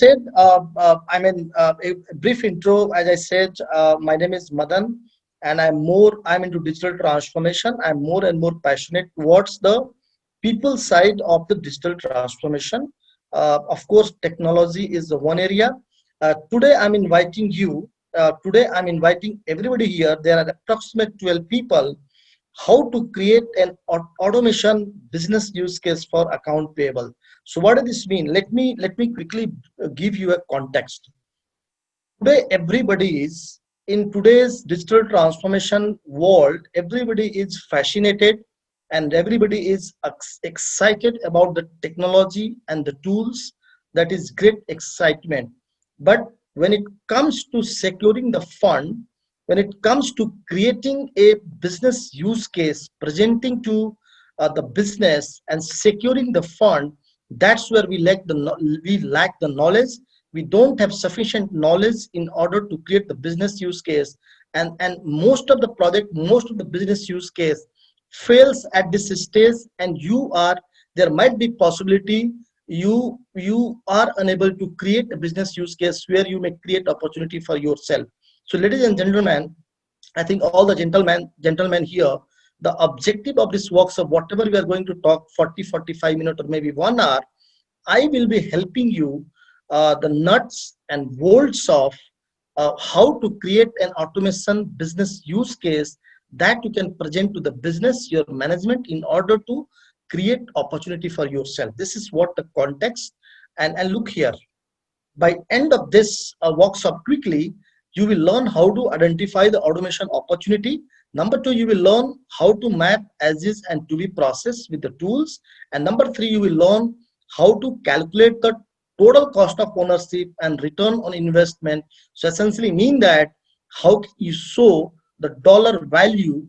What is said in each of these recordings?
said, a brief intro. As I said, my name is Madan, and I'm into digital transformation. I'm more and more passionate towards the people side of the digital transformation. Of course, technology is the one area. Today, I'm inviting you. Today, I'm inviting everybody here. There are approximately 12 people. How to create an automation business use case for account payable. So what does this mean? Let me quickly give you a context. Today everybody is in today's digital transformation world, everybody is fascinated and everybody is excited about the technology and the tools. That is great excitement. But when it comes to securing the fund, when it comes to creating a business use case, presenting to the business and securing the fund, that's where we lack the knowledge. We don't have sufficient knowledge in order to create the business use case, and most of the business use case fails at this stage. And there might be possibility you are unable to create a business use case where you may create opportunity for yourself. So ladies and gentlemen, I think all the gentlemen here, the objective of this workshop, whatever we are going to talk 40-45 minutes or maybe 1 hour, I will be helping you the nuts and bolts of how to create an automation business use case that you can present to the business, your management, in order to create opportunity for yourself. This is what the context. And look here, by end of this workshop, quickly you will learn how to identify the automation opportunity. Number two, you will learn how to map as is and to be processed with the tools. And number three, you will learn how to calculate the total cost of ownership and return on investment. So essentially mean that how you show the dollar value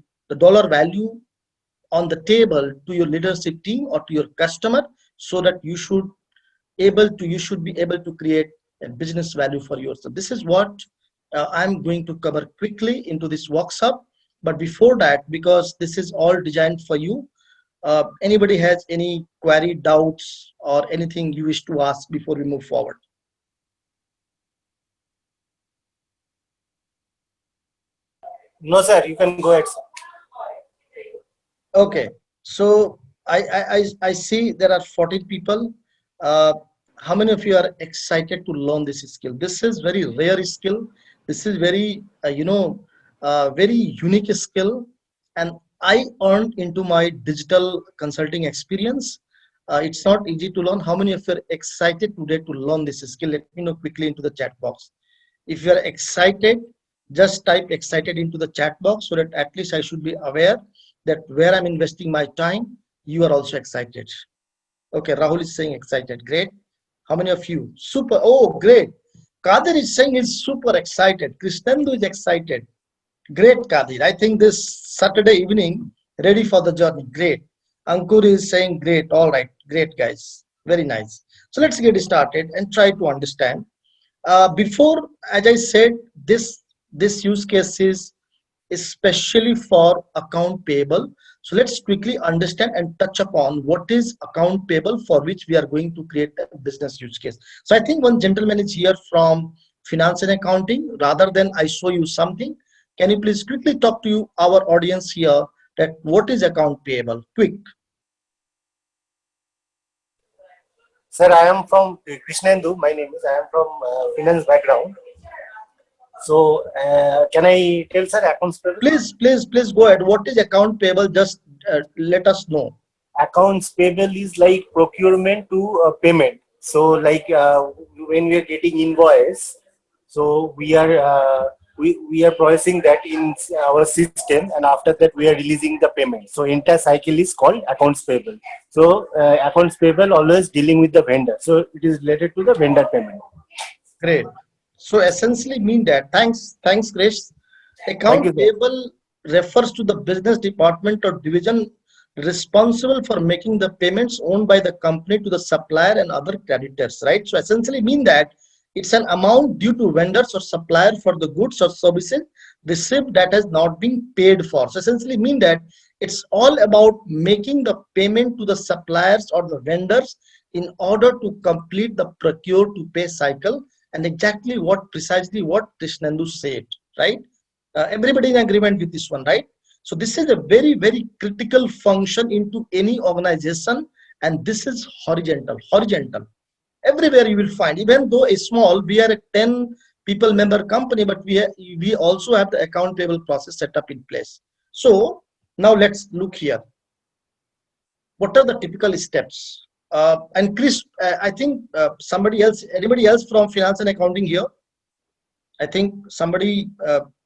on the table to your leadership team or to your customer, so that you should be able to create a business value for yourself. This is what I'm going to cover quickly into this workshop. But before that, because this is all designed for you, anybody has any query, doubts, or anything you wish to ask before we move forward? No, sir, you can go ahead, sir. Okay, so I see there are 14 people. Uh, how many of you are excited to learn this skill? This is very rare skill. This is very very unique skill, and I earned into my digital consulting experience. It's not easy to learn. How many of you are excited today to learn this skill? Let me know quickly into the chat box. If you are excited, just type excited into the chat box, so that at least I should be aware that where I'm investing my time, you are also excited. Okay, Rahul is saying excited. Great. How many of you? Super. Oh, great. Kadir is saying he's super excited. Krishnendu is excited. Great, Kadir. I think this Saturday evening, ready for the journey. Great. Ankur is saying great. All right. Great, guys. Very nice. So let's get started and try to understand. Before, as I said, this use case is especially for account payable. So let's quickly understand and touch upon what is account payable, for which we are going to create a business use case. So I think one gentleman is here from finance and accounting. Rather than I show you something, can you please quickly talk to our audience here that what is account payable? Quick. Sir, I am from Krishnendu. My name is. I am from finance background. So, can I tell, sir, accounts payable? Please go ahead. What is account payable? Just let us know. Accounts payable is like procurement to payment. So, like when we are getting invoice, so we are processing that in our system, and after that we are releasing the payment. So, entire cycle is called accounts payable. So, accounts payable always dealing with the vendor. So, it is related to the vendor payment. Great. So essentially mean that, thanks, Grace. Thank you, Account sir. payable refers to the business department or division responsible for making the payments owned by the company to the supplier and other creditors, right? So essentially mean that it's an amount due to vendors or supplier for the goods or services received that has not been paid for. So essentially mean that it's all about making the payment to the suppliers or the vendors in order to complete the procure to pay cycle, and exactly what precisely what Krishnendu said, right? Everybody in agreement with this one, right? So this is a very, very critical function into any organization, and this is horizontal. Horizontal. Everywhere you will find, even though a small, we are a 10 people member company, but we also have the account payable process set up in place. So now let's look here. What are the typical steps? And Chris, I think somebody else, anybody else from finance and accounting here? I think somebody,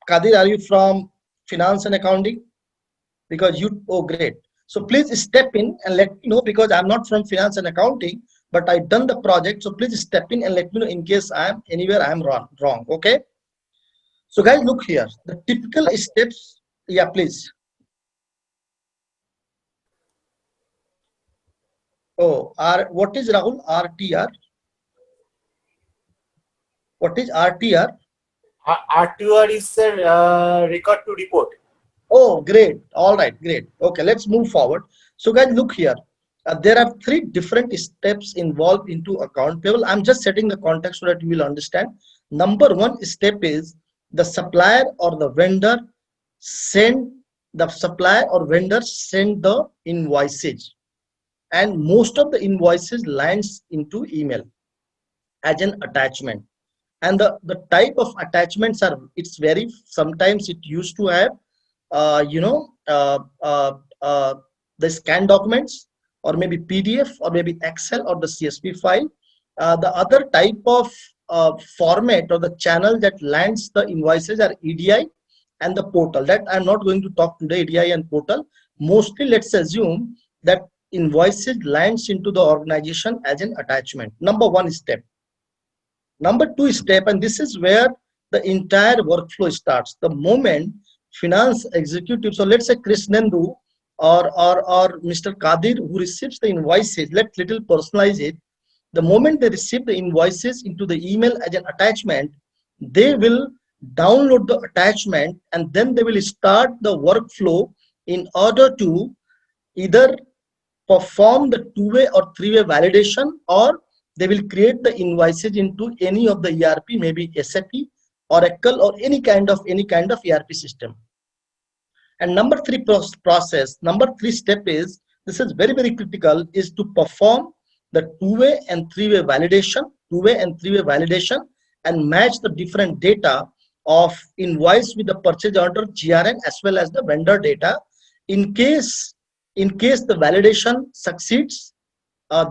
Kadir, are you from finance and accounting? Because you, oh, great. So please step in and let me know, because I'm not from finance and accounting, but I done the project. So please step in and let me know in case I am anywhere I am wrong. Okay. So guys, look here. The typical steps. Yeah, please. Oh, what is Rahul? RTR? What is RTR? R2R is a record to report. Oh, great. All right, great. Okay, let's move forward. So guys, look here. There are three different steps involved into account payable. I'm just setting the context so that you will understand. Number one step is the supplier or the vendor send the invoices, and most of the invoices lands into email as an attachment. And the type of attachments are, it's very, sometimes it used to have uh, you know uh, uh, uh, the scan documents, or maybe PDF, or maybe Excel, or the CSV file. The other type of format or the channel that lands the invoices are EDI and the portal. That I'm not going to talk today, EDI and portal. Mostly let's assume that invoices lands into the organization as an attachment. Number one step. Number two step, and this is where the entire workflow starts. The moment finance executive, so let's say Krishnendu or Mr. Kadir, who receives the invoices, let's little personalize it. The moment they receive the invoices into the email as an attachment, they will download the attachment, and then they will start the workflow in order to either perform the two-way or three-way validation, or they will create the invoices into any of the ERP, maybe SAP, Oracle, or any kind of ERP system. And number three step is, this is very, very critical, is to perform the two-way and three-way validation, and match the different data of invoice with the purchase order GRN as well as the vendor data. In case the validation succeeds,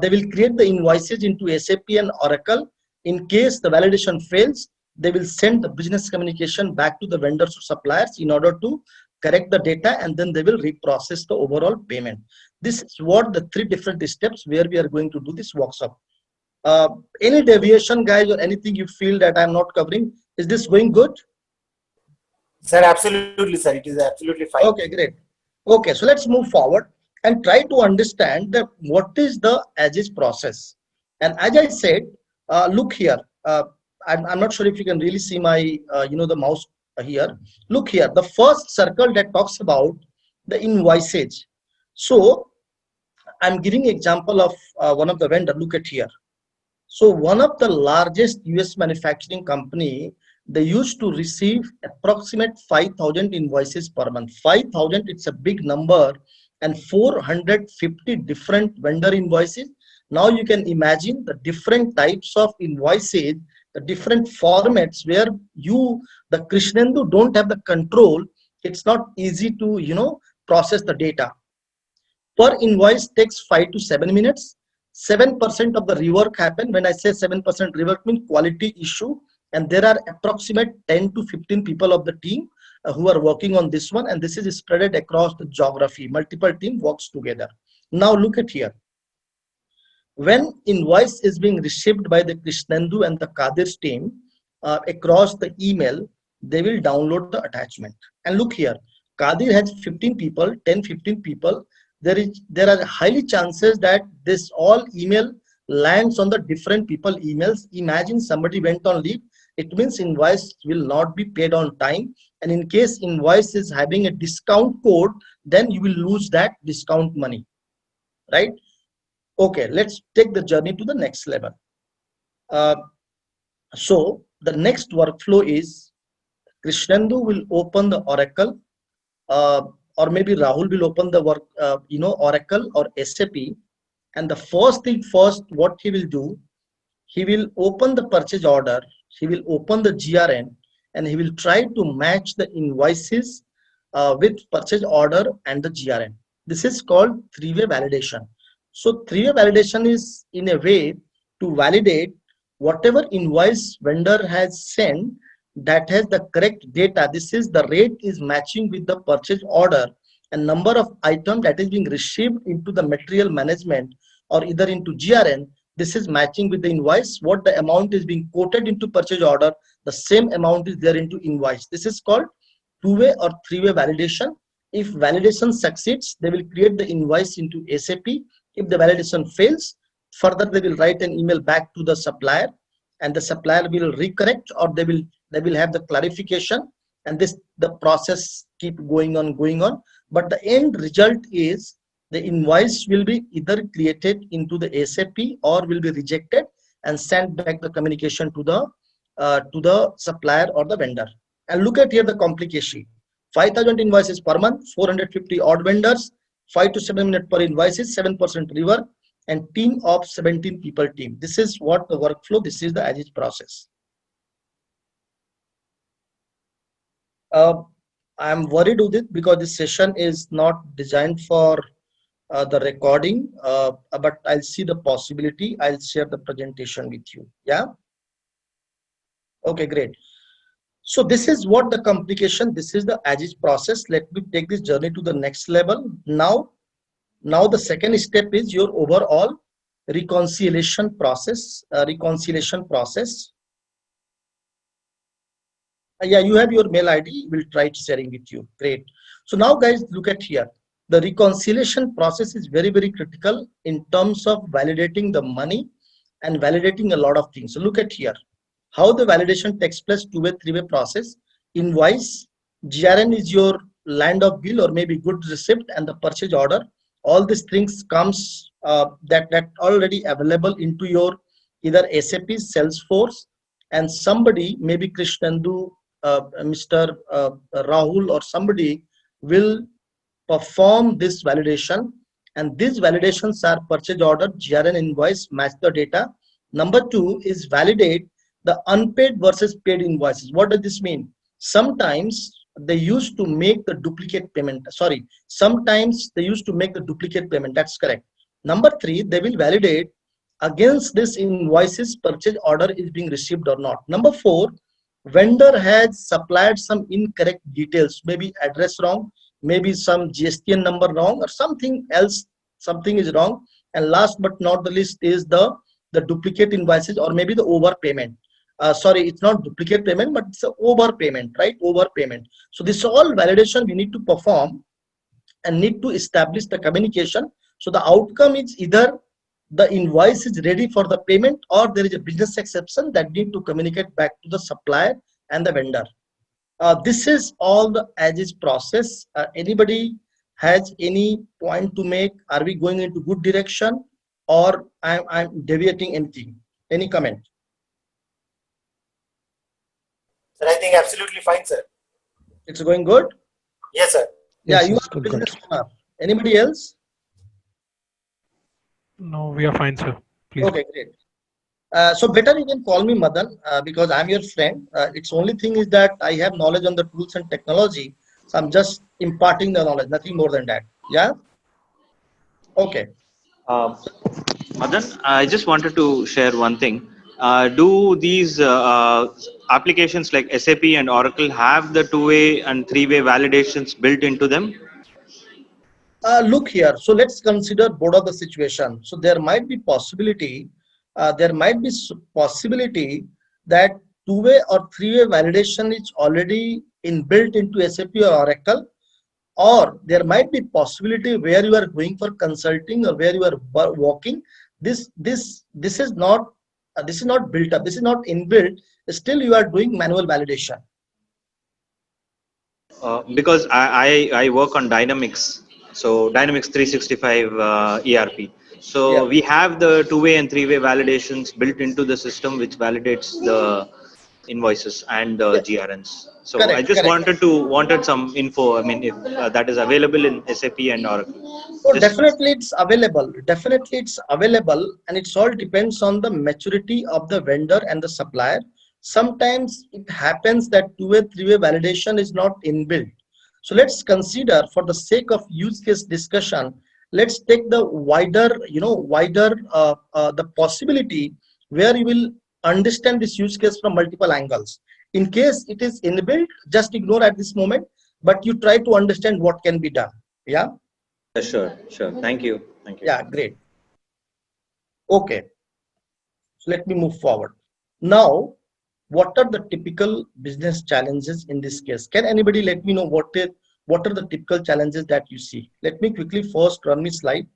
they will create the invoices into SAP and Oracle. In case the validation fails, they will send the business communication back to the vendors or suppliers in order to correct the data, and then they will reprocess the overall payment. This is what the three different steps where we are going to do this workshop. Any deviation, guys, or anything you feel that I'm not covering? Is this going good? Sir, absolutely, sir. It is absolutely fine. Okay, great. Okay, so let's move forward and try to understand that what is the as-is process. And as I said, look here. I'm not sure if you can really see my, the mouse here. Look here. The first circle that talks about the invoices. So I'm giving example of one of the vendor. Look at here. So one of the largest US manufacturing company, they used to receive approximate 5,000 invoices per month. 5,000, it's a big number, and 450 different vendor invoices. Now you can imagine the different types of invoices, the different formats where the Krishnendu don't have the control. It's not easy to, process the data. Per invoice takes 5 to 7 minutes. 7% of the rework happen. When I say 7% rework, means quality issue, and there are approximate 10 to 15 people of the team who are working on this one, and this is spread across the geography. Multiple team works together. Now look at here. When invoice is being received by the Krishnendu and the Kadir's team across the email, they will download the attachment. And look here, Kadir has 15 people, 10, 15 people. There are highly chances that this all email lands on the different people emails. Imagine somebody went on leave, it means invoice will not be paid on time, and in case invoice is having a discount code, then you will lose that discount money, right? Okay, let's take the journey to the next level. Uh, so the next workflow is Krishnendu will open the Oracle, uh, or maybe Rahul will open the Oracle or SAP. And the first thing first, what he will do, he will open the purchase order, he will open the GRN, and he will try to match the invoices with purchase order and the GRN. This is called three-way validation. So three-way validation is in a way to validate whatever invoice vendor has sent that has the correct data. This is the rate is matching with the purchase order and number of items that is being received into the material management or either into GRN. This is matching with the invoice. What the amount is being quoted into purchase order, the same amount is there into invoice. This is called two-way or three-way validation. If validation succeeds, they will create the invoice into SAP. If the validation fails, further they will write an email back to the supplier, and the supplier will recorrect, or they will have the clarification, and this the process keep going on. But the end result is the invoice will be either created into the SAP or will be rejected and sent back the communication to the supplier or the vendor. And look at here the complication. 5,000 invoices per month, 450 odd vendors, 5 to 7 minutes per invoices, 7% rework, and team of 17 people team. This is what the workflow, this is the as is process. I'm worried with it because this session is not designed for the recording, but I'll see the possibility. I'll share the presentation with you. Yeah. Okay, great. So this is what the complication, this is the as is process. Let me take this journey to the next level. Now the second step is your overall reconciliation process. Yeah, you have your mail ID. We'll try sharing with you. Great. So now guys, look at here. The reconciliation process is very, very critical in terms of validating the money and validating a lot of things. So look at here. How the validation takes place, two-way, three-way process. Invoice, GRN is your land of bill or maybe good receipt, and the purchase order. All these things comes that already available into your either SAP, Salesforce, and somebody, maybe Krishnendu, Mr. Rahul, or somebody will perform this validation. And these validations are purchase order, GRN, invoice, match the data. Number two is validate the unpaid versus paid invoices. What does this mean? Sometimes they used to make the duplicate payment. Sorry, sometimes they used to make the duplicate payment. That's correct. Number three, they will validate against this invoices purchase order is being received or not. Number four, vendor has supplied some incorrect details, maybe address wrong, maybe some GSTN number wrong, or something else, something is wrong. And last but not the least is the duplicate invoices or maybe the overpayment. Sorry, it's not duplicate payment, but it's a overpayment, right? Overpayment. So this all validation we need to perform and need to establish the communication. So the outcome is either the invoice is ready for the payment or there is a business exception that need to communicate back to the supplier and the vendor. This is all the as is process. Anybody has any point to make? Are we going into good direction or I'm deviating anything? Any comment? Sir, I think absolutely fine, sir. It's going good? Yes, sir. Yeah, Yes, you yes, are good, good. business owner. Anybody else? No, we are fine, sir. Please. Okay, great. So better you can call me Madan because I'm your friend. It's only thing is that I have knowledge on the tools and technology. So I'm just imparting the knowledge, nothing more than that. Yeah. Okay. Um, Madan, I just wanted to share one thing. Do these applications like SAP and Oracle have the two-way and three-way validations built into them? Look here. So let's consider both of the situation. So there might be possibility. Possibility that two-way or three-way validation is already inbuilt into SAP or Oracle, or there might be possibility where you are going for consulting or where you are working. This is not built up. This is not inbuilt. Still, you are doing manual validation. Because I work on Dynamics, so Dynamics 365 ERP. Yeah, So we have the two-way and three-way validations built into the system, which validates the invoices and the yeah, GRNs. So I correct, just correct. wanted some info. I mean, if that is available in SAP and Oracle. So Just definitely it's available. Definitely it's available, and it's all depends on the maturity of the vendor and the supplier. Sometimes it happens that two-way, three-way validation is not inbuilt. So let's consider, for the sake of use case discussion, let's take the wider the possibility where you will understand this use case from multiple angles. In case it is inbuilt, just ignore at this moment, but you try to understand what can be done. Yeah. yeah, sure, sure. Thank you, thank you. Yeah, great. Okay, so let me move forward. Now, what are the typical business challenges in this case? Can anybody let me know what are the typical challenges that you see? Let me quickly first run my slide.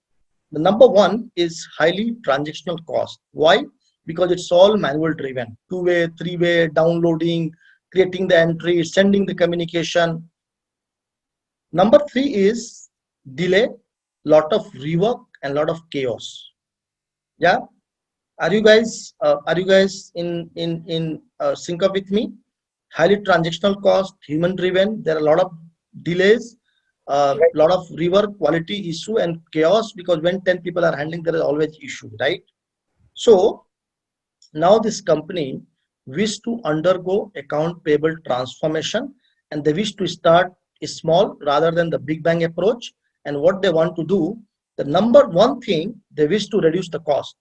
The number one is highly transactional cost. Why? Because it's all manual driven. Two-way, three-way, downloading, creating the entry, sending the communication. Number three is delay, lot of rework and lot of chaos. Yeah. Are you guys in sync up with me? Highly transactional cost, human driven. There are a lot of delays, a lot of rework, quality issue, and chaos, because when 10 people are handling, there is always issue, right? So now this company wish to undergo account payable transformation, and they wish to start small rather than the big bang approach. And what they want to do, the number one thing, they wish to reduce the cost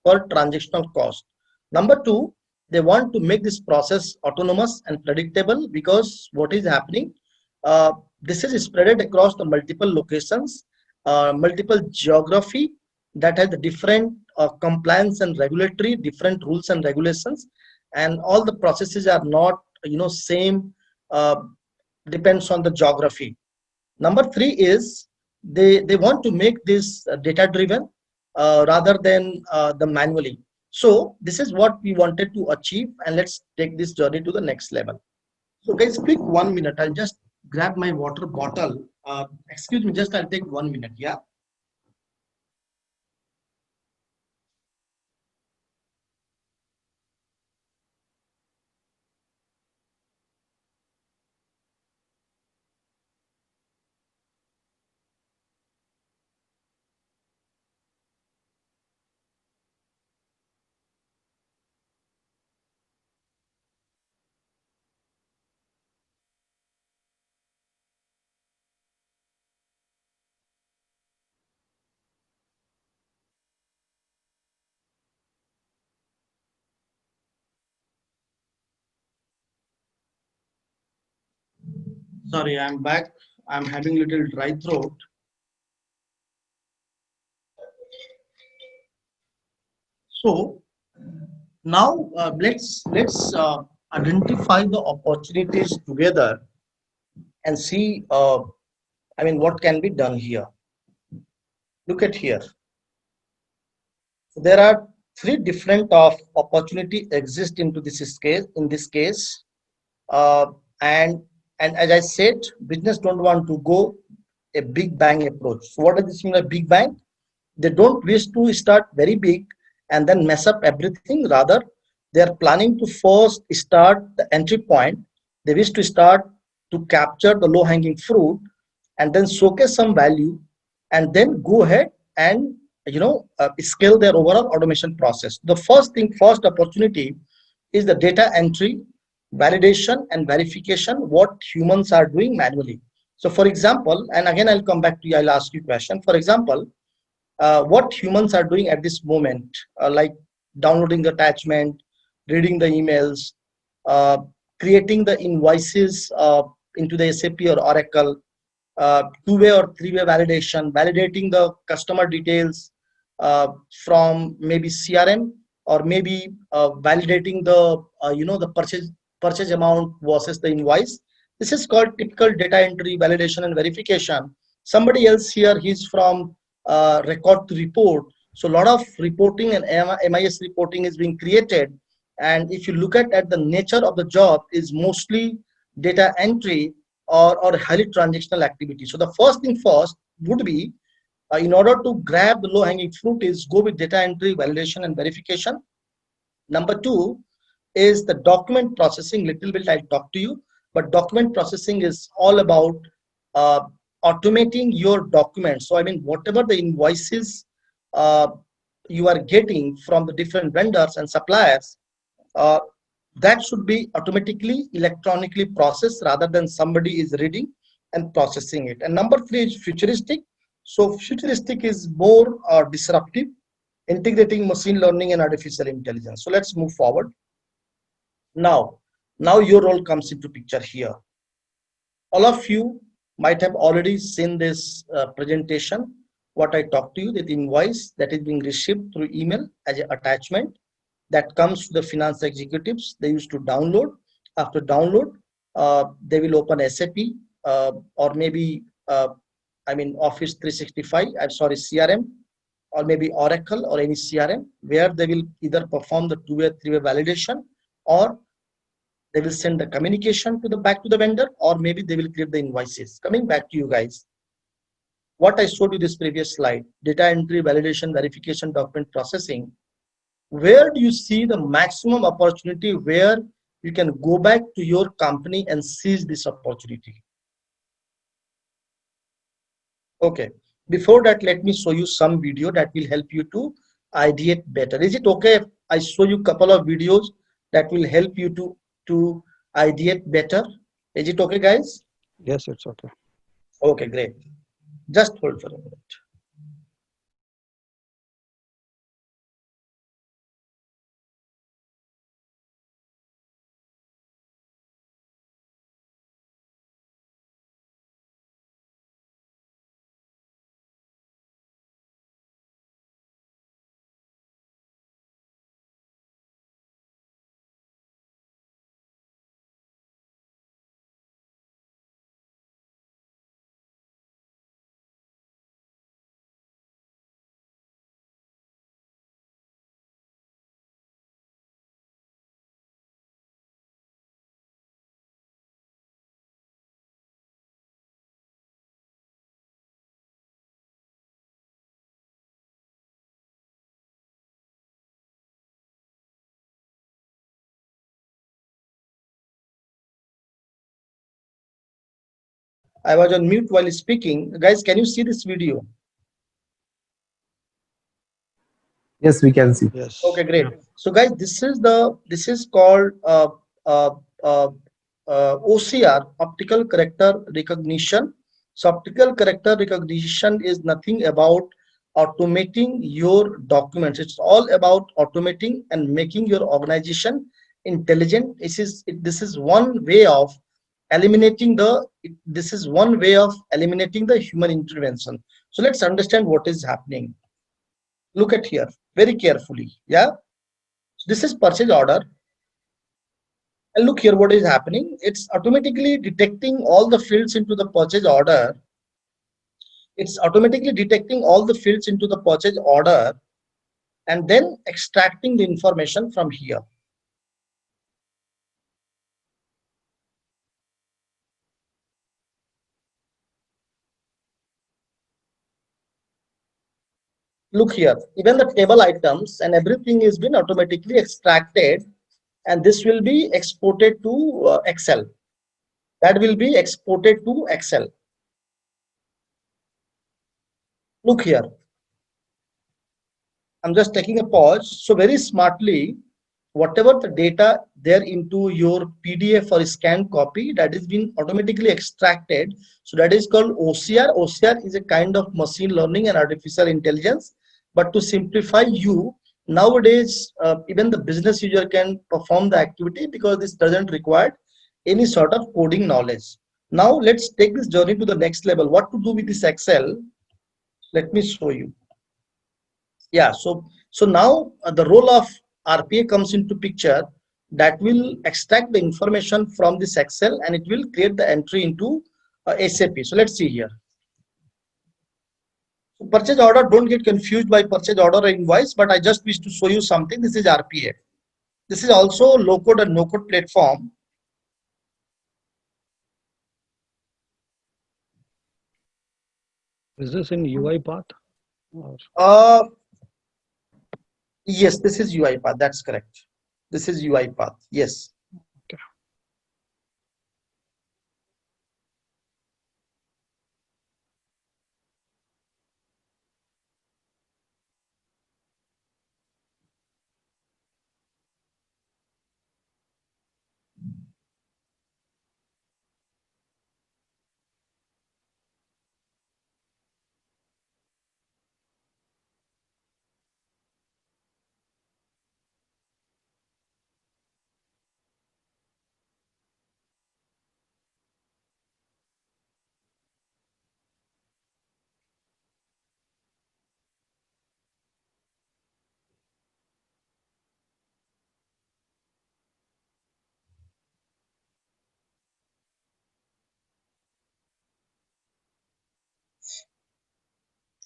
per transactional cost. Number two, they want to make this process autonomous and predictable, because what is happening, uh, this is spread across the multiple locations, multiple geography, that has the different compliance and regulatory, different rules and regulations, and all the processes are not same, uh, depends on the geography. Number three is they want to make this data driven, rather than the manually. So this is what we wanted to achieve, and let's take this journey to the next level. So guys, quick 1 minute, I'll just grab my water bottle. Excuse me, just I'll take 1 minute. Yeah. Sorry, I'm back. I'm having little dry throat. So now let's identify the opportunities together and see. I mean, what can be done here? Look at here. So there are three different of opportunity exist into this case. In this case, uh, and and as I said, business don't want to go a big bang approach. So what does this mean? A big bang? They don't wish to start very big and then mess up everything. Rather, they are planning to first start the entry point. They wish to start to capture the low hanging fruit, and then showcase some value, and then go ahead and scale their overall automation process. The first opportunity is the data entry, validation and verification, what humans are doing manually. So for example, and again I'll come back to you, I'll ask you a question. For example, what humans are doing at this moment, like downloading the attachment, reading the emails, uh, creating the invoices into the SAP or Oracle, two-way or three-way validation, validating the customer details from maybe CRM, or maybe validating the the purchase amount versus the invoice. This is called typical data entry, validation, and verification. Somebody else here, he's from record to report. So a lot of reporting and MIS reporting is being created. And if you look at the nature of the job, is mostly data entry or highly transactional activity. So the first thing first would be In order to grab the low-hanging fruit is go with data entry, validation, and verification. Number two is the document processing. Little bit I'll talk to you, but document processing is all about uh, automating your documents. So I mean, whatever the invoices uh, you are getting from the different vendors and suppliers, uh, that should be automatically electronically processed rather than somebody is reading and processing it. And number three is futuristic. So futuristic is more disruptive, integrating machine learning and artificial intelligence. So let's move forward. Now your role comes into picture here. All of you might have already seen this presentation. What I talked to you, that invoice that is being received through email as an attachment that comes to the finance executives. They used to download. After download, they will open SAP or maybe I mean Office 365. I'm sorry, CRM, or maybe Oracle or any CRM, where they will either perform the two-way, three-way validation, or they will send the communication to the back to the vendor, or maybe they will create the invoices. Coming back to you guys, what I showed you this previous slide, data entry, validation, verification, document processing. Where do you see the maximum opportunity where you can go back to your company and seize this opportunity? Okay, before that, let me show you some video that will help you to ideate better. Is it okay if I show you a couple of videos that will help you to ideate better? Is it okay, guys? Yes, it's okay. Okay, great. Just hold for a minute. I was on mute while speaking. Guys, can you see this video? Yes, we can see. Yes. Okay, great. Yeah. So guys, this is called uh, uh, OCR, optical character recognition. So optical character recognition is nothing about automating your documents. It's all about automating and making your organization intelligent. This is one way of eliminating the human intervention. So let's understand what is happening. Look at here very carefully. Yeah, this is purchase order, and look here what is happening. It's automatically detecting all the fields into the purchase order. It's automatically detecting all the fields into the purchase order and then extracting the information from here. Look here, even the table items and everything is been automatically extracted, and this will be exported to Excel. That will be exported to Excel. Look here, I'm just taking a pause. So very smartly, whatever the data there into your PDF or scanned copy, that is being automatically extracted. So that is called OCR. OCR is a kind of machine learning and artificial intelligence. But to simplify you, nowadays, even the business user can perform the activity because this doesn't require any sort of coding knowledge. Now let's take this journey to the next level. What to do with this Excel? Let me show you. Yeah, so now the role of RPA comes into picture, that will extract the information from this Excel and it will create the entry into SAP. So let's see here. So purchase order, don't get confused by purchase order or invoice, but I just wish to show you something. This is RPA. This is also low code and no code platform. Is this in UiPath? Or Uh, yes, this is UiPath. That's correct. This is UiPath. Yes. okay.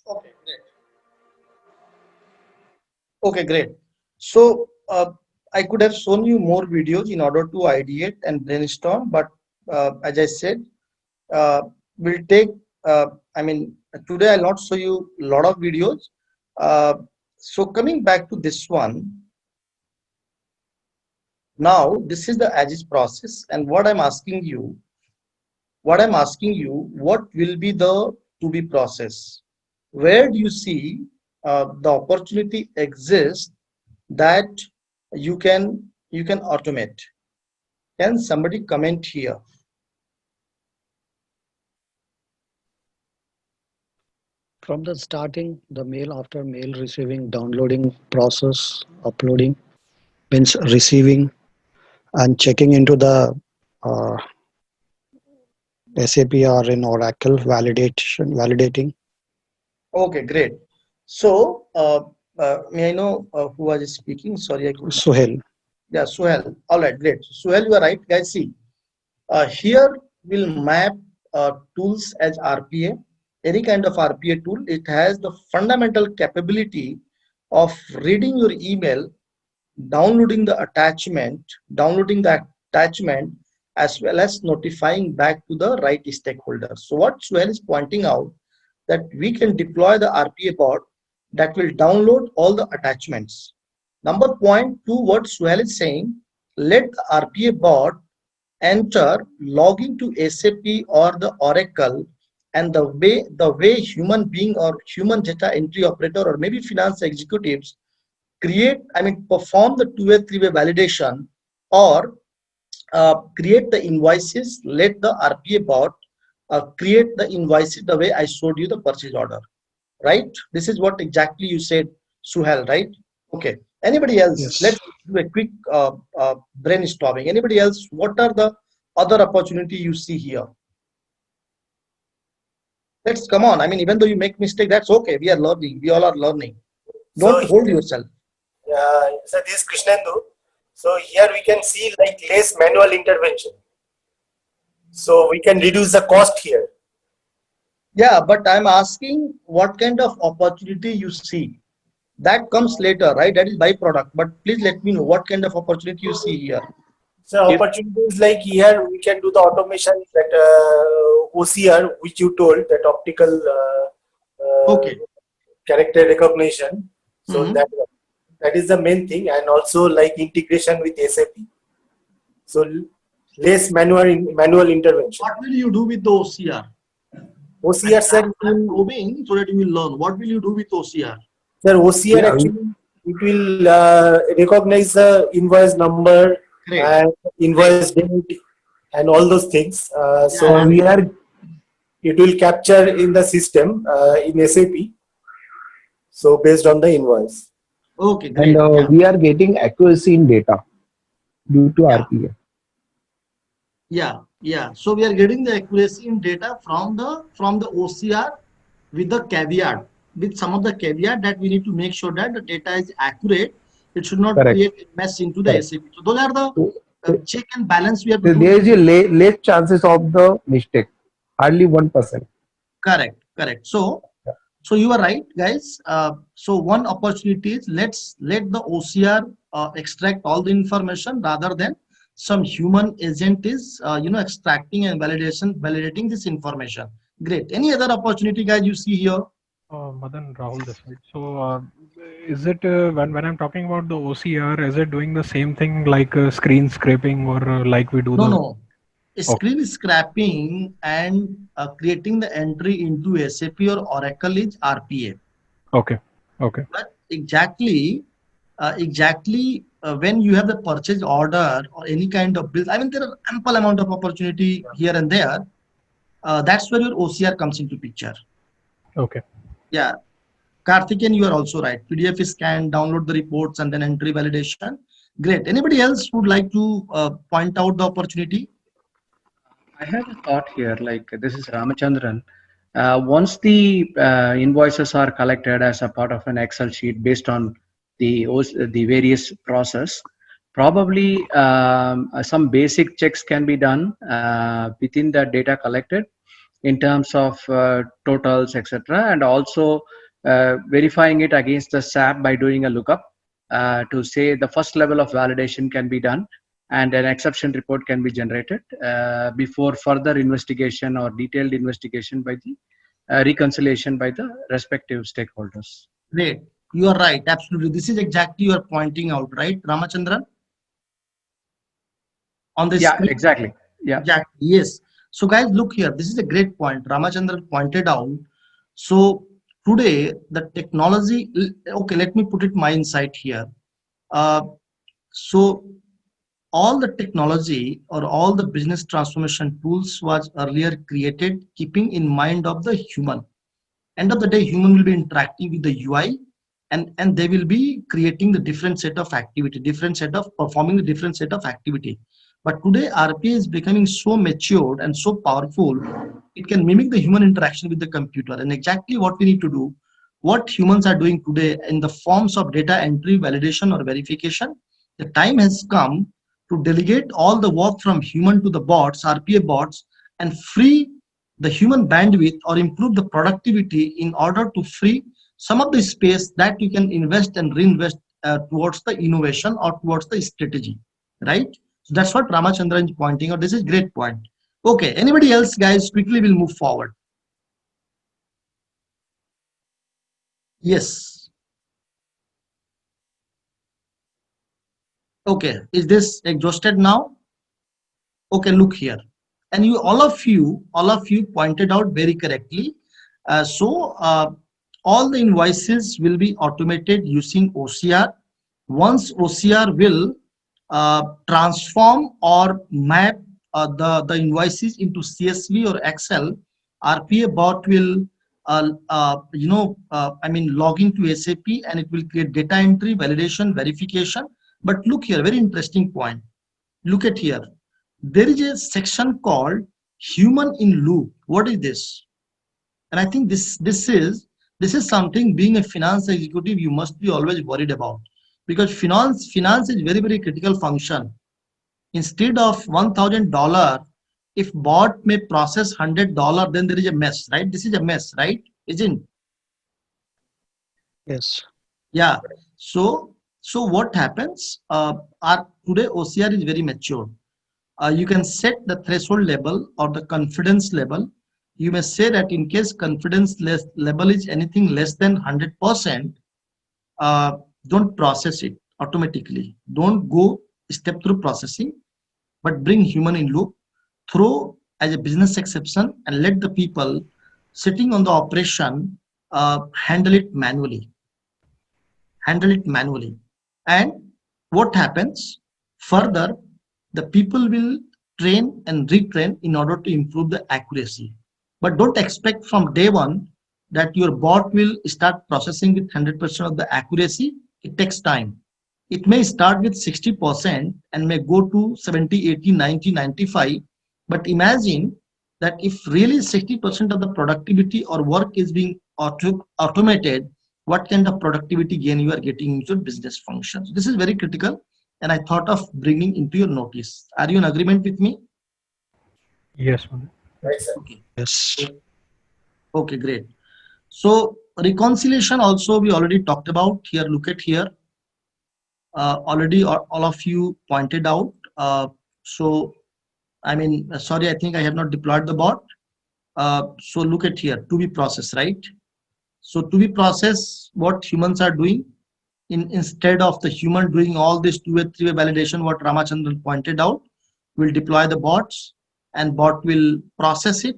Okay, great. Okay, great. So I could have shown you more videos in order to ideate and brainstorm, but as I said, uh, we'll take. I mean, today I'll not show you a lot of videos. Uh, so coming back to this one, now this is the Agis process, and what will be the to be process? Where do you see the opportunity exists that you can automate? Can somebody comment here? From the starting, the mail after mail receiving, downloading process, uploading, means receiving and checking into the uh, SAP or in Oracle validating. Okay, great. So may I know who was speaking? Sorry, I could not. Suhail. Yeah, Suhel. All right, great. Suhel, you are right, guys. See, here we'll map tools as RPA. Any kind of RPA tool, it has the fundamental capability of reading your email, downloading the attachment, as well as notifying back to the right stakeholder. So what Suhel is pointing out, that we can deploy the RPA bot that will download all the attachments. Number point two, what Suhel is saying, let the RPA bot enter, log into SAP or the Oracle, and the way human being or human data entry operator or maybe finance executives perform the two-way, three-way validation, or create the invoices. Let the RPA bot create the invoices the way I showed you the purchase order. Right? This is what exactly you said, Suhel. Right? Okay. Anybody else? Yes. Let's do a quick brainstorming. Anybody else? What are the other opportunity you see here? Let's come on. I mean, even though you make mistake, that's okay. We are learning. We all are learning. So Don't hold yourself. so this is Krishnendu. So here we can see like less manual intervention. So we can reduce the cost here. Yeah, but I'm asking what kind of opportunity you see. That comes later, right? That is byproduct. But please let me know what kind of opportunity you see here. So If opportunities like here we can do the automation that OCR which you told, that optical Okay. character recognition. So Mhm. that is the main thing, and also like integration with SAP. So less manual intervention. What will you do with the OCR? OCR sir, I'm probing so that you will learn. What will you do with OCR? sir OCR Yeah, actually it will recognize the invoice number Great. and invoice date and all those things. So Yeah. we are it will capture in the system in SAP. So based on the invoice. Okay, and great. Yeah. we are getting accuracy in data due to Yeah. RPA. Yeah. So we are getting the accuracy in data from the OCR with the caveat, with some of the caveat that we need to make sure that the data is accurate. It should not Correct. create a mess into the Correct. SAP. So those are the So, check and balance we have to so do. there is a less chances of the mistake, hardly 1%. Correct. So you are right, guys. So one opportunity is, let the OCR extract all the information rather than some human agent is extracting and validating this information. Great. Any other opportunity, guys, you see here? Madan, Rahul this side. So, is it when I'm talking about the OCR, is it doing the same thing like screen scraping or like we do No, the? no. Okay, Screen scraping and creating the entry into SAP or Oracle is RPA. okay, okay, But when you have the purchase order or any kind of bill, I mean, there are ample amount of opportunity here and there. That's where your OCR comes into picture. okay. Yeah. Karthikeyan, you are also right. PDF scan, download the reports, and then entry validation. Great. Anybody else would like to point out the opportunity? I have a thought here, like this is Ramachandran. Once the invoices are collected as a part of an Excel sheet based on the various process, probably some basic checks can be done within the data collected in terms of totals, etc., and also verifying it against the SAP by doing a lookup to say the first level of validation can be done and an exception report can be generated before further investigation or detailed investigation by the reconciliation by the respective stakeholders. Great. You are right. Absolutely. This is exactly you are pointing out, right, Ramachandran? On the Yeah, screen. exactly. Yeah. Exactly. Yes. So, guys, look here. This is a great point. Ramachandran pointed out. So, today, the technology, okay, let me put it my insight here. Uh, so, all the technology or all the business transformation tools was earlier created keeping in mind of the human. End of the day, human will be interacting with the UI, and they will be creating the different set of activity, different set of performing the different set of activity. But today RPA is becoming so matured and so powerful, it can mimic the human interaction with the computer. And exactly what we need to do, what humans are doing today in the forms of data entry, validation, or verification, the time has come to delegate all the work from human to the bots, RPA bots, and free the human bandwidth or improve the productivity in order to free some of the space that you can invest and reinvest towards the innovation or towards the strategy, right? So that's what Ramachandran is pointing out. This is great point. Okay, anybody else, guys? Quickly, we'll move forward. Yes. Okay, is this exhausted now? Okay, look here. And you, all of you pointed out very correctly. All the invoices will be automated using OCR. Once OCR will transform or map the invoices into CSV or Excel, RPA bot will log into SAP, and it will create data entry, validation, verification. But look here, very interesting point. Look at here. There is a section called human in loop. What is this? And I think this is something, being a finance executive, you must be always worried about, because finance is very, very critical function. Instead of $1,000, if bot may process $100, then there is a mess, right? This is a mess, right? Isn't? Yes. Yeah. So what happens? Our today OCR is very mature. You can set the threshold level or the confidence level. You may say that in case confidence level is anything less than 100%, don't process it automatically. Don't go step through processing, but bring human in loop, throw as a business exception, and let the people sitting on the operation handle it manually. And what happens further, the people will train and retrain in order to improve the accuracy. But don't expect from day one that your bot will start processing with 100% of the accuracy. It takes time. It may start with 60% and may go to 70, 80, 90, 95. But imagine that if really 60% of the productivity or work is being automated, what kind of productivity gain you are getting into your business functions. This is very critical, and I thought of bringing into your notice. Are you in agreement with me? Yes, Madan. Right, sir. Okay. Yes. Okay, great. So reconciliation also we already talked about here. Look at here. Already all of you pointed out. Sorry, I think I have not deployed the bot. So look at here, to be process, right? So to be process, what humans are doing, instead of the human doing all this two-way, three-way validation, what Ramachandran pointed out, we'll deploy the bots and bot will process it.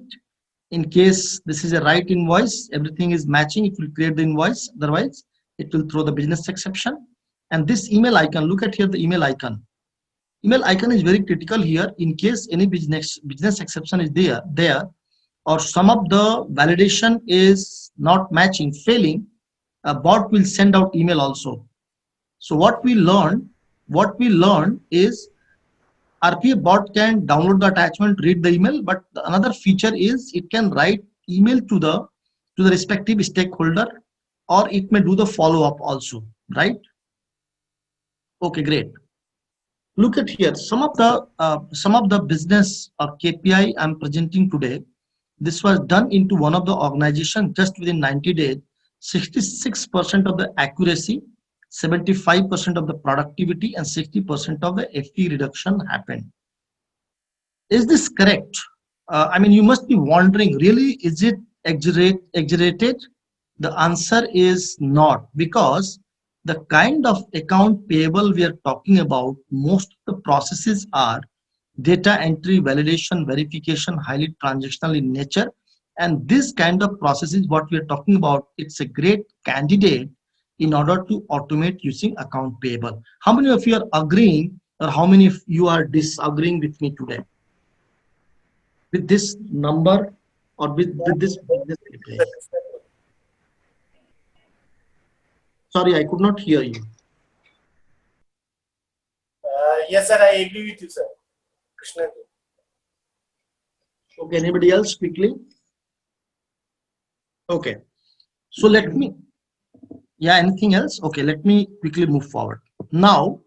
In case this is a right invoice, everything is matching, it will create the invoice. Otherwise, it will throw the business exception. And this email icon, look at here the email icon. Email icon is very critical here. In case any business exception is there, or some of the validation is not matching, failing, a bot will send out email also. So what we learned is RPA bot can download the attachment, read the email, but another feature is it can write email to the respective stakeholder, or it may do the follow-up also, right? Okay, great. Look at here, some of the business or KPI I'm presenting today. This was done into one of the organizations just within 90 days. 66% of the accuracy, 75% of the productivity, and 60% of the FTE reduction happened. Is this correct? I mean, you must be wondering, really, is it exaggerated? The answer is not, because the kind of account payable we are talking about, most of the processes are data entry, validation, verification, highly transactional in nature. And this kind of process is what we are talking about. It's a great candidate in order to automate using account payable. How many of you are agreeing, or how many of you are disagreeing with me today? With this number, or with this business KPI? Sorry, I could not hear you. Yes, sir, I agree with you, sir. Krishna. Okay, anybody else quickly? Okay, so let me, yeah, anything else? Okay, let me quickly move forward. Now,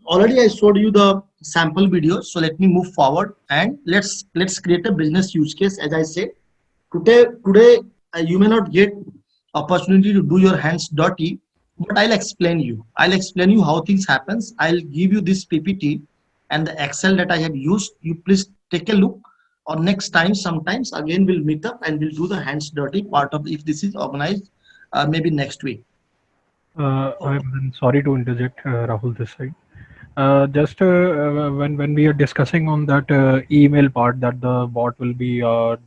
already I showed you the sample video, so let me move forward and let's create a business use case. As I said, today you may not get opportunity to do your hands dirty, but I'll explain you how things happens. I'll give you this PPT and the Excel that I have used. You please take a look, or next time sometimes again we'll meet up and we'll do the hands dirty part of, if this is organized, maybe next week. I'm sorry to interject, Rahul, this side. Just when we are discussing on that email part, that the bot will be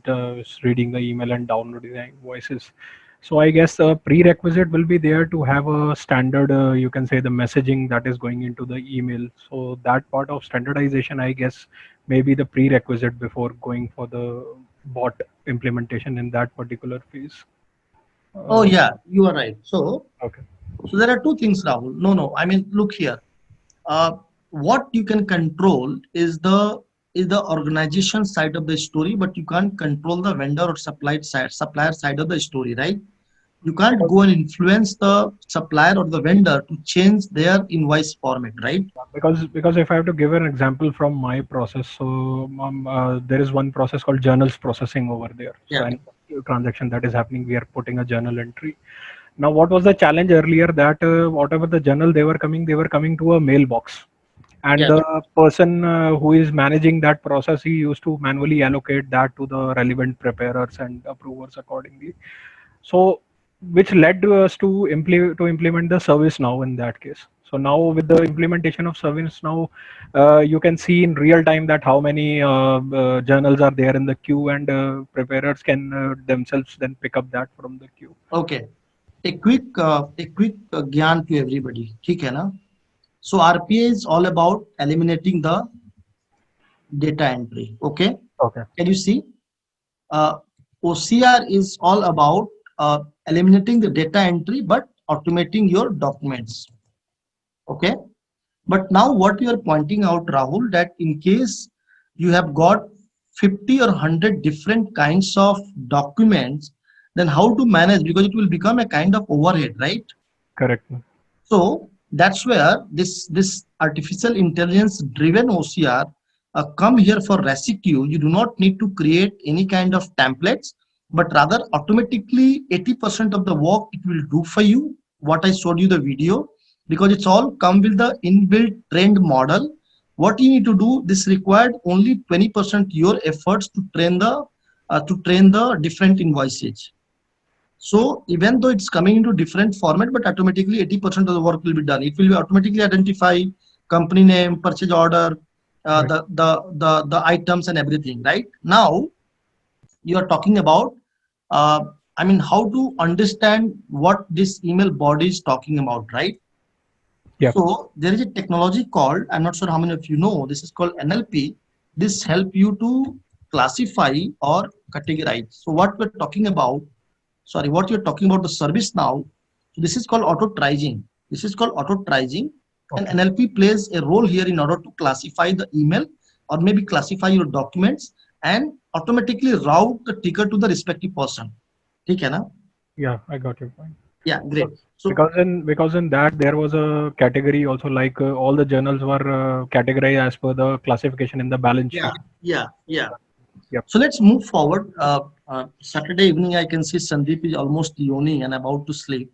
just reading the email and downloading the invoices. So I guess the prerequisite will be there to have a standard, you can say, the messaging that is going into the email. So that part of standardization, I guess, may be the prerequisite before going for the bot implementation in that particular phase. Oh yeah, you are right. So Okay. So there are two things, Rahul. No, I mean, look here. What you can control is the organization side of the story, but you can't control the vendor or supplier side of the story, right? You can't go and influence the supplier or the vendor to change their invoice format, right? Because if I have to give an example from my process, so there is one process called journals processing over there. Yeah. So any transaction that is happening, we are putting a journal entry. Now, what was the challenge earlier, that whatever the journal they were coming to a mailbox, and Yeah. the person who is managing that process, he used to manually allocate that to the relevant preparers and approvers accordingly. So, which led to us to implement the service now in that case. So now with the implementation of service now, you can see in real time that how many journals are there in the queue, and preparers can themselves then pick up that from the queue. Okay. A quick gyan to everybody. ठीक है ना? So RPA is all about eliminating the data entry. Okay. Okay. Can you see? OCR is all about eliminating the data entry but automating your documents. Okay. But now what you are pointing out, Rahul, that in case you have got 50 or 100 different kinds of documents, then how to manage, because it will become a kind of overhead, right? Correct. So that's where this artificial intelligence driven OCR come here for rescue. You do not need to create any kind of templates, but rather automatically 80% of the work it will do for you, what I showed you the video, because it's all come with the inbuilt trained model. What you need to do, this required only 20% your efforts to train the to train the different invoices. So even though it's coming into different format, but automatically 80% of the work will be done. It will be automatically identify company name, purchase order, Right. the items and everything. Right now, you are talking about I mean how to understand what this email body is talking about, right? Yeah. So there is a technology called, I'm not sure how many of you know, this is called NLP. This help you to classify or categorize. So what we're talking about, sorry, what you're talking about the service now, so this is called auto triaging. This is called auto triaging, and Okay. NLP plays a role here in order to classify the email or maybe classify your documents and automatically route the ticker to the respective person. ठीक है ना? Yeah, I got your point. Yeah, great. So So because in that there was a category also, like all the journals were categorized as per the classification in the balance yeah, sheet. yeah. Yep. So let's move forward. Saturday evening, I can see Sandeep is almost yawning and about to sleep.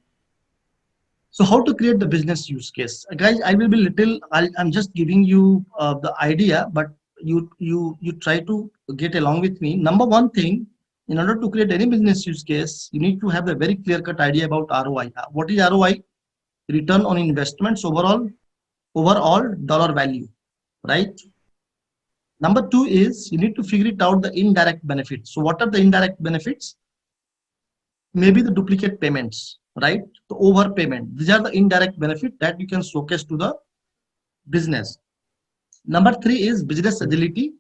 So how to create the business use case, guys? I will be little. I'm just giving you the idea, but you try to get along with me. Number one thing, in order to create any business use case, you need to have a very clear-cut idea about ROI. What is ROI? Return on investments overall dollar value, right? Number two is you need to figure it out the indirect benefits. So what are the indirect benefits? Maybe the duplicate payments, right? The overpayment. These are the indirect benefit that you can showcase to the business. Number three is business agility.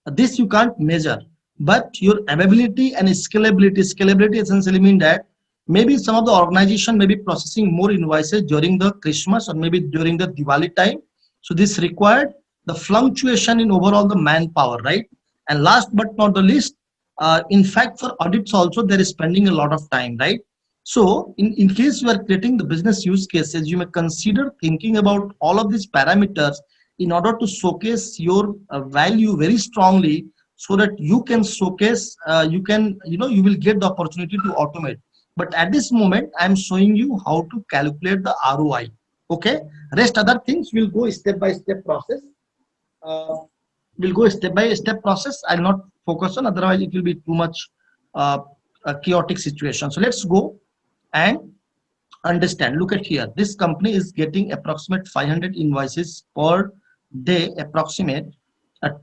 This you can't measure, but your availability and scalability. Scalability essentially mean that maybe some of the organization may be processing more invoices during the Christmas or maybe during the Diwali time. So this required the fluctuation in overall the manpower, right? And last but not the least, in fact, for audits also there is spending a lot of time, right? So in case you are creating the business use cases, you may consider thinking about all of these parameters in order to showcase your value very strongly, so that you can showcase, you can, you will get the opportunity to automate. But at this moment, I'm showing you how to calculate the ROI. Okay, rest other things will go step by step process. Uh, we'll go step by step process. I'll not focus on, otherwise it will be too much uh, a chaotic situation. So let's go and understand. Look at here, this company is getting approximate 500 invoices per day, approximate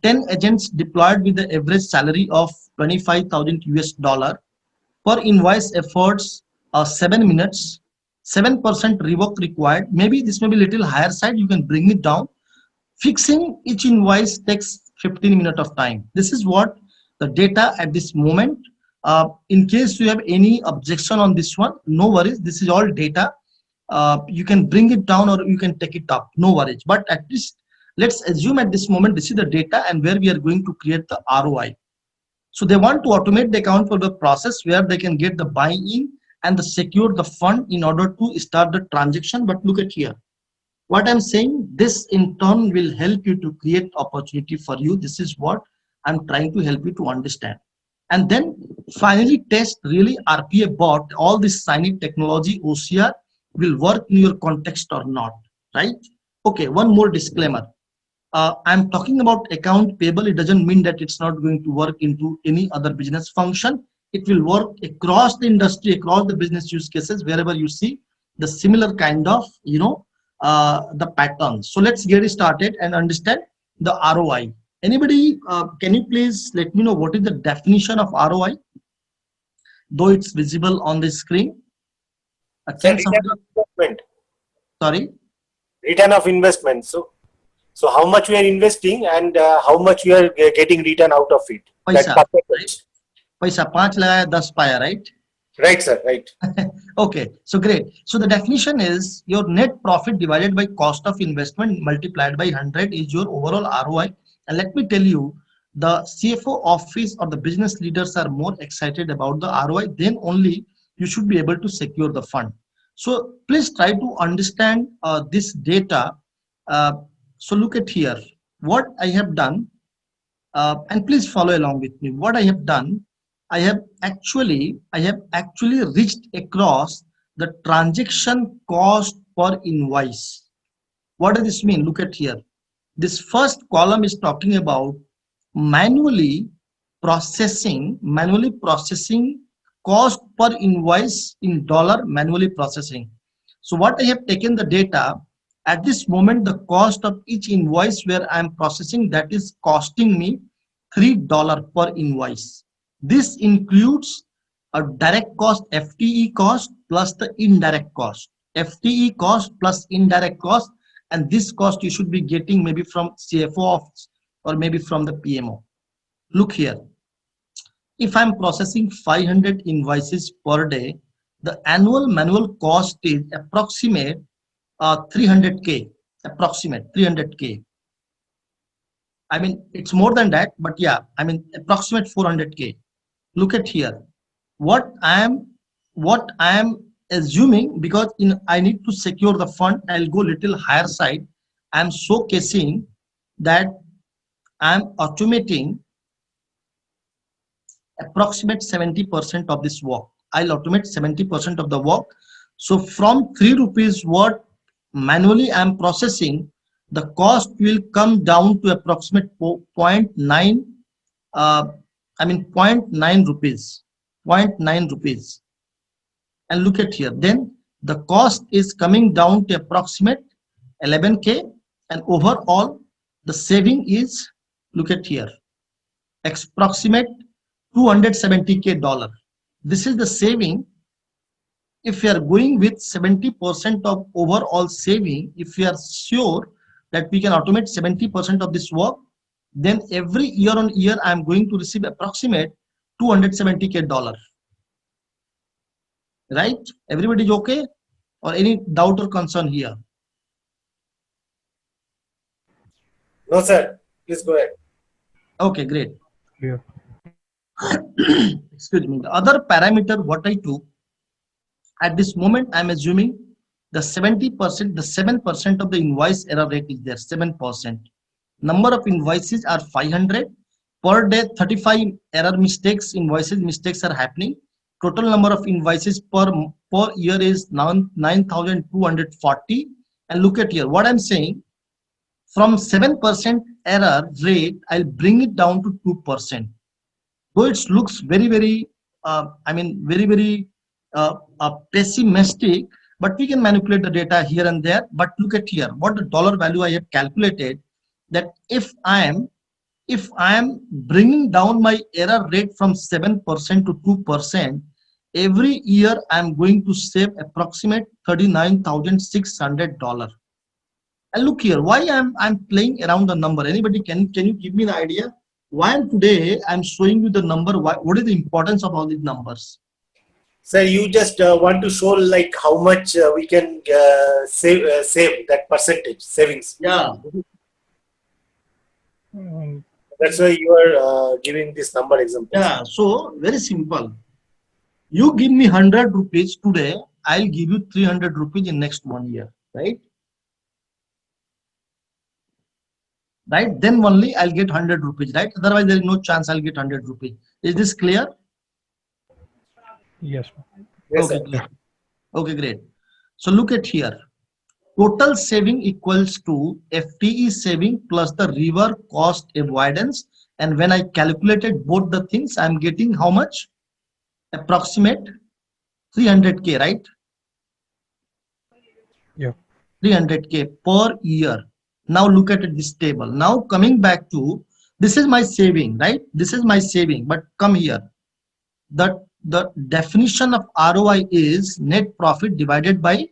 10 agents deployed with the average salary of 25,000 US dollar per invoice, efforts 7 minutes, 7% rework required. Maybe this may be little higher side, you can bring it down. Fixing each invoice takes 15 minutes of time. This is what the data at this moment. In case you have any objection on this one, no worries. This is all data. You can bring it down or you can take it up. No worries. But at least let's assume at this moment this is the data and where we are going to create the ROI. So they want to automate the account for the process where they can get the buy-in and the secure the fund in order to start the transaction. But look at here. What I'm saying, this in turn will help you to create opportunity for you. This is what I'm trying to help you to understand. And then finally test really RPA bot, all this signing technology, OCR will work in your context or not, right? Okay, one more disclaimer. I'm talking about account payable. It doesn't mean that it's not going to work into any other business function. It will work across the industry, across the business use cases, wherever you see the similar kind of, the patterns. So let's get started and understand the ROI. Anybody, can you please let me know what is the definition of ROI? Though it's visible on the screen. Sir, Can somebody, investment. sorry? Return of investment. So how much we are investing and how much we are getting return out of it. Paisa, That right? Paisa, 5 lagaya, 10 paya, right? right, sir. Right. Okay, so great. So the definition is your net profit divided by cost of investment multiplied by 100 is your overall ROI. And let me tell you, the CFO office or the business leaders are more excited about the ROI, then only you should be able to secure the fund. So please try to understand this data. So look at here, what I have done, and please follow along with me. What I have done, I have actually reached across the transaction cost per invoice. What does this mean? Look at here. This first column is talking about manually manually processing cost per invoice in dollar manually processing. So what I have taken the data at this moment, the cost of each invoice where I am processing, that is costing me $3 per invoice. This includes a direct cost, FTE cost, plus the indirect cost. FTE cost plus indirect cost, and this cost you should be getting maybe from CFO office or maybe from the PMO. Look here, if I'm processing 500 invoices per day, the annual manual cost is approximate 300K, approximate 300K. I mean, it's more than that, but yeah, I mean, approximate 400K. Look at here. What I am assuming, because I need to secure the fund, I'll go little higher side. I'm showcasing that I'm automating approximate 70% of this work. I'll automate 70% of the work. So from 3 rupees what manually I'm processing, the cost will come down to approximate 0.9 0.9 rupees, 0.9 rupees. And look at here, then the cost is coming down to approximate 11K, and overall the saving is, look at here, approximate $270K. This is the saving. If you are going with 70% of overall saving, if you are sure that we can automate 70% of this work, then every year on year I am going to receive approximate $270K. Right? Everybody is okay? Or any doubt or concern here? No, sir. Please go ahead. Okay, great. Yeah. Excuse me. The other parameter what I took at this moment, I'm assuming the 70%, the 7% of the invoice error rate is there, 7%. Number of invoices are 500 per day. 35 error mistakes, mistakes are happening. Total number of invoices per year is now 9,240. And look at here, what I'm saying, from 7% error rate, I'll bring it down to 2%. Though it looks very, very, very pessimistic, but we can manipulate the data here and there. But look at here, what the dollar value I have calculated, that if I am bringing down my error rate from 7% to 2%, every year I am going to save approximate $39,600. And look here, why I'm playing around the number. Anybody can you give me the idea? Why today I'm showing you the number? What is the importance of all these numbers? Sir, you just want to show like how much we can save that percentage savings. Yeah. That's why you are giving this number example. Yeah. So very simple. You give me 100 rupees today, I'll give you 300 rupees in next 1 year, right? Right? Then only I'll get 100 rupees, right? Otherwise, there is no chance I'll get 100 rupees. Is this clear? Yes. Yes, Okay, sir. great. Okay, great. So look at here. Total saving equals to FTE saving plus the river cost avoidance. And when I calculated both the things, I'm getting how much? Approximate 300K, right? Yeah. 300K per year. Now look at this table. Now coming back to, this is my saving, right? This is my saving, but come here. The definition of ROI is net profit divided by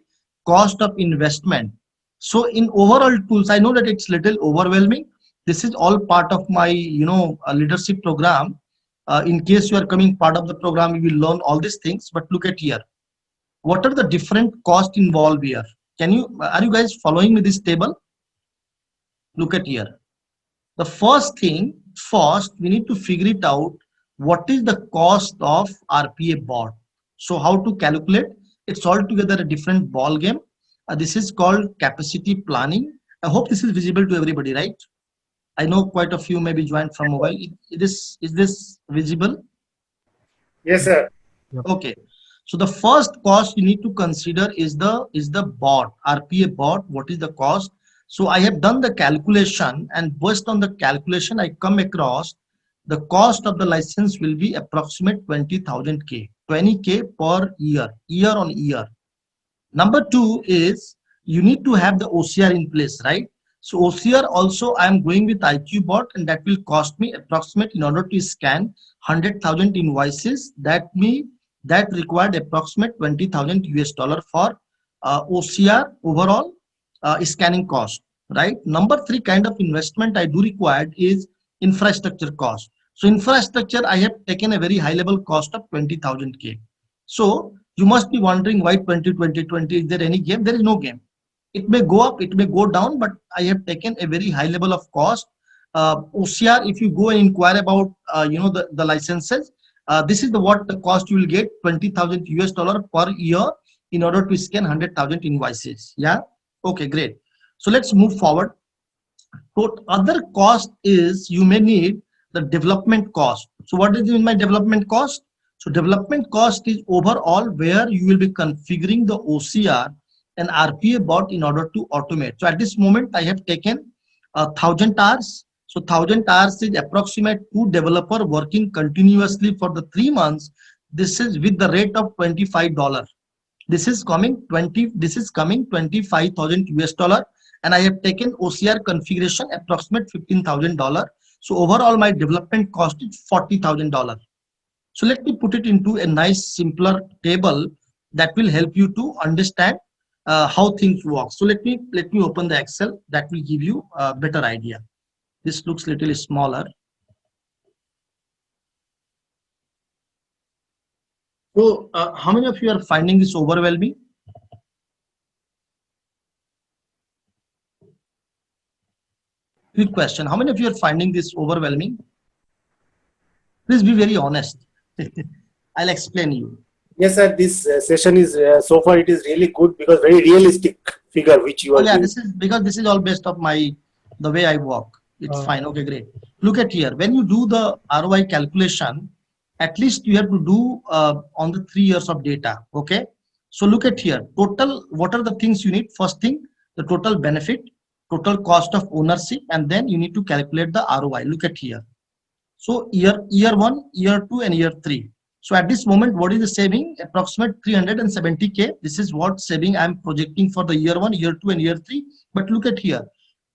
cost of investment. So in overall tools, I know that it's little overwhelming. This is all part of my, leadership program. In case you are coming part of the program, you will learn all these things. But look at here. What are the different costs involved here? Are you guys following me this table? Look at here. The first thing, we need to figure it out. What is the cost of RPA bot? So how to calculate? It's altogether a different ball game. This is called capacity planning. I hope this is visible to everybody, right? I know quite a few may be joined from mobile. Is this visible? Yes, sir. Okay. So the first cost you need to consider is the bot, RPA bot. What is the cost? So I have done the calculation, and based on the calculation, I come across the cost of the license will be approximate 20,000 K, 20K per year, year on year. Number two is you need to have the OCR in place, right? So OCR also I am going with IQ bot, and that will cost me approximate in order to scan 100,000 invoices. That required approximate 20,000 US dollar for OCR overall scanning cost, right? Number three kind of investment I do required is infrastructure cost. So infrastructure I have taken a very high level cost of 20,000 K. So you must be wondering why 2020. Is there any game? There is no game. It may go up, it may go down, but I have taken a very high level of cost. OCR, if you go and inquire about the licenses, this is what the cost you will get, 20,000 US dollar per year in order to scan 100,000 invoices. Yeah. Okay, great. So let's move forward. So other cost is you may need the development cost. So what is in my development cost? So development cost is overall where you will be configuring the OCR and RPA bot in order to automate. So at this moment, I have taken 1,000 hours. So 1,000 hours is approximate 2 developer working continuously for the 3 months. This is with the rate of $25. This is coming 25,000 US dollar, and I have taken OCR configuration approximate $15,000. So overall, my development cost is $40,000. So let me put it into a nice simpler table that will help you to understand how things work. So let me open the Excel. That will give you a better idea. This looks little smaller. So how many of you are finding this overwhelming? Quick question. How many of you are finding this overwhelming? Please be very honest. I'll explain you. Yes, sir. This session is so far it is really good because very realistic figure which you are. Yeah, doing. this is because this is all based of the way I work. It's fine. Okay, great. Look at here. When you do the ROI calculation, at least you have to do on the 3 years of data. Okay. So look at here. Total. What are the things you need? First thing, the total benefit, total cost of ownership, and then you need to calculate the ROI. Look at here. So year 1, year 2, and year 3. So at this moment, what is the saving? Approximate 370K. This is what saving I'm projecting for the year 1, year 2, and year 3. But look at here.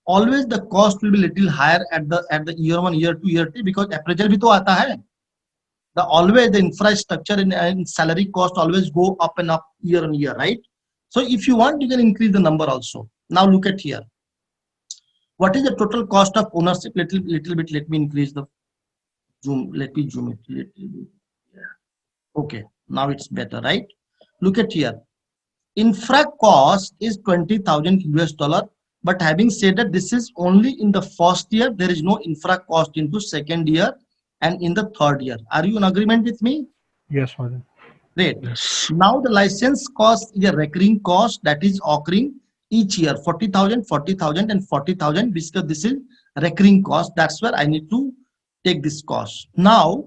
Always the cost will be little higher at the year 1, year 2, year 3 because appraisal bhi to aata hai. Always the infrastructure and salary cost always go up and up year on year, right? So if you want, you can increase the number also. Now look at here. What is the total cost of ownership? Little bit. Let me increase the zoom. Let me zoom it little bit. Yeah. Okay. Now it's better, right? Look at here. Infra cost is 20,000 US dollar. But having said that, this is only in the first year. There is no infra cost into second year and in the third year. Are you in agreement with me? Yes, Madan. Great. Now the license cost is a recurring cost that is occurring each year, 40,000, 40,000, and 40,000. Because this is recurring cost. That's where I need to take this cost. Now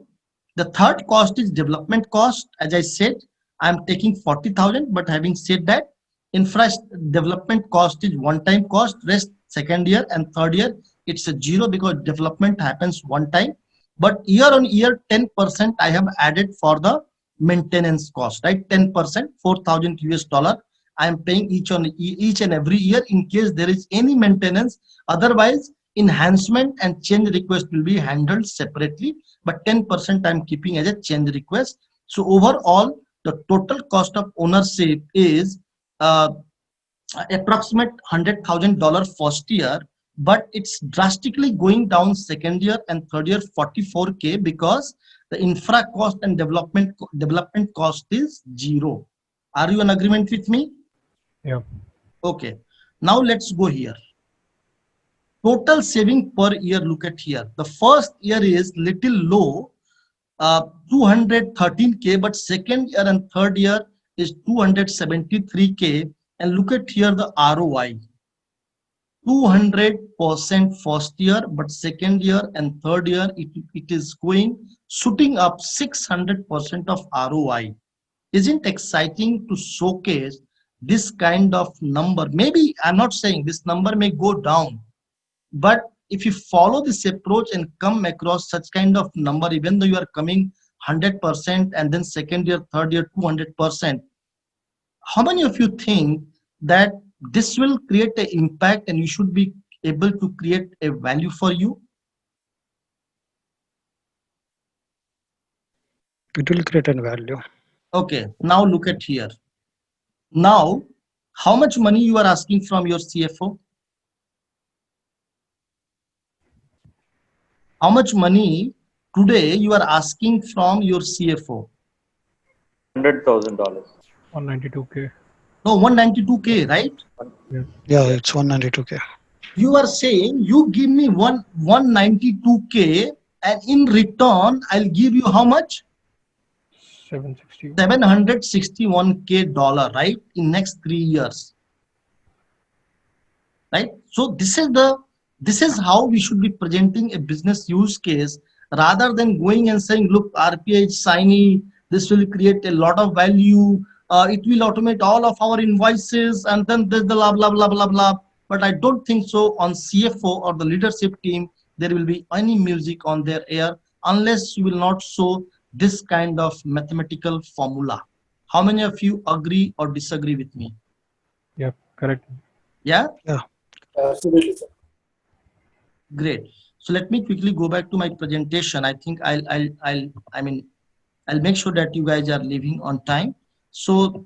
the third cost is development cost. As I said, I'm taking 40,000. But having said that, infra development cost is one-time cost. Rest second year and third year it's a zero because development happens one time. But year on year 10% I have added for the maintenance cost, right? 10%, 4,000 US dollar I am paying each and every year in case there is any maintenance. Otherwise, enhancement and change request will be handled separately. But 10% I am keeping as a change request. So overall, the total cost of ownership is approximate $100,000 first year, but it's drastically going down second year and third year 44K because the infra cost and development cost is zero. Are you in agreement with me? Yeah. Okay. Now let's go here. Total saving per year. Look at here. The first year is little low, 213K, but second year and third year is 273K. And look at here the ROI. 200% first year, but second year and third year it is shooting up 600% of ROI. Isn't exciting to showcase this kind of number? Maybe I'm not saying this number may go down, but if you follow this approach and come across such kind of number, even though you are coming 100% and then second year, third year 200%, how many of you think that this will create an impact and you should be able to create a value for you? It will create a value. Okay, now look at here. Now, how much money you are asking from your CFO? How much money today you are asking from your CFO? $100,000. 192K. No, 192K, right? Yeah, it's 192K. You are saying you give me 192K and in return, I'll give you how much? 760. $761K, right? In next 3 years. Right? So this is how we should be presenting a business use case rather than going and saying, look, RPA is shiny, this will create a lot of value, it will automate all of our invoices, and then there's the blah blah blah blah blah. But I don't think so on CFO or the leadership team there will be any music on their ear unless you will not show this kind of mathematical formula. How many of you agree or disagree with me? Yeah, correct. Yeah? Absolutely, sir. Great. So let me quickly go back to my presentation. I think I'll make sure that you guys are leaving on time. So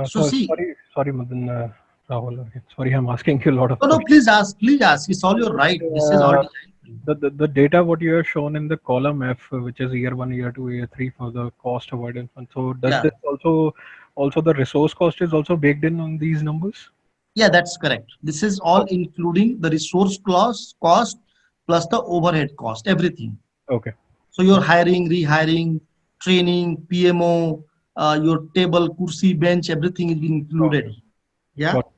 see. Sorry, Madan, Rahul. Okay. Sorry, I'm asking you a lot of No, questions. please ask. It's all your right. This is all designed. The data what you have shown in the column F, which is year 1, year 2, year 3 for the cost avoidance fund. So does Yeah. this also the resource cost is also baked in on these numbers? Yeah, that's correct. This is all including the resource cost plus the overhead cost, everything. Okay. So your hiring, rehiring, training, PMO, your table, kursi, bench, everything is included. Yeah. Got it.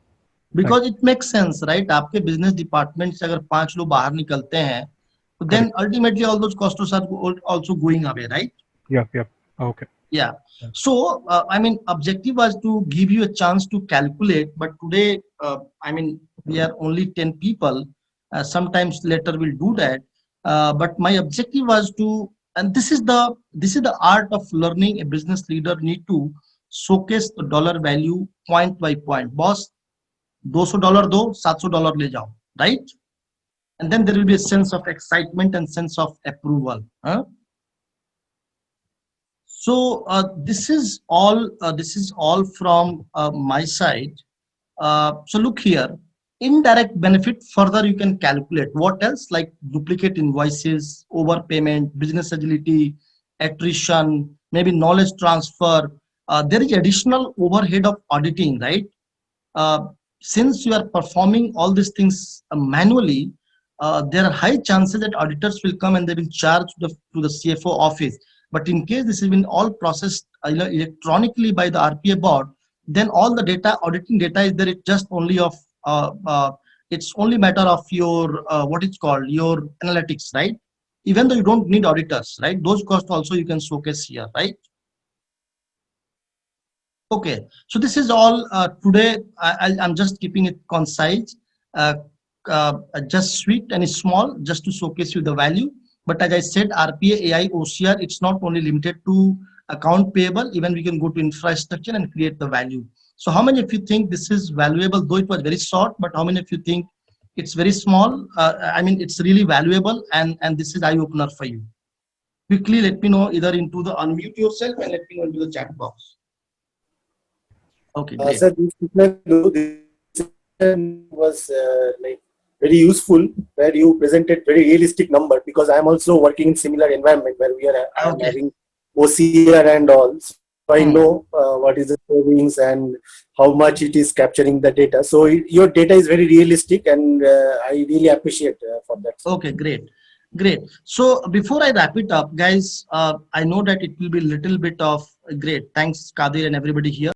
Because it makes sense, right? आपके business department से अगर 5 लोग बाहर निकलते हैं, तो then ultimately all those costs are also going away, right? Yep. Okay. Yeah. So, objective was to give you a chance to calculate, but today, we are only 10 people. Sometimes later we'll do that. But my objective was to, and this is the art of learning. A business leader need to showcase the dollar value point by point. Boss, $200 do, $700 le jao, right? And then there will be a sense of excitement and sense of approval. Huh? So this is all from my side. So look here, indirect benefit further you can calculate. What else? Like duplicate invoices, overpayment, business agility, attrition, maybe knowledge transfer. There is additional overhead of auditing, right? Since you are performing all these things manually, there are high chances that auditors will come and they will charge to the CFO office. But in case this has been all processed electronically by the RPA board, then all the data, auditing data is there. It's just only of, it's only matter of your, what it's called, your analytics, right? Even though you don't need auditors, right? Those costs also you can showcase here, right? Okay, so this is all today. I'm just keeping it concise, just sweet and small, just to showcase you the value. But as I said, RPA, AI, OCR, it's not only limited to account payable, even we can go to infrastructure and create the value. So how many of you think this is valuable, though it was very short, but how many of you think it's very small? It's really valuable and this is eye-opener for you. Quickly, let me know either into the unmute yourself and let me know into the chat box. Okay, great. Sir, this was like very useful, where you presented very realistic number, because I'm also working in similar environment where we are having OCR and all. So I know what is the savings and how much it is capturing the data. So your data is very realistic, and I really appreciate for that. Okay, great. So before I wrap it up, guys, I know that it will be a little bit of great. Thanks, Kadir and everybody here.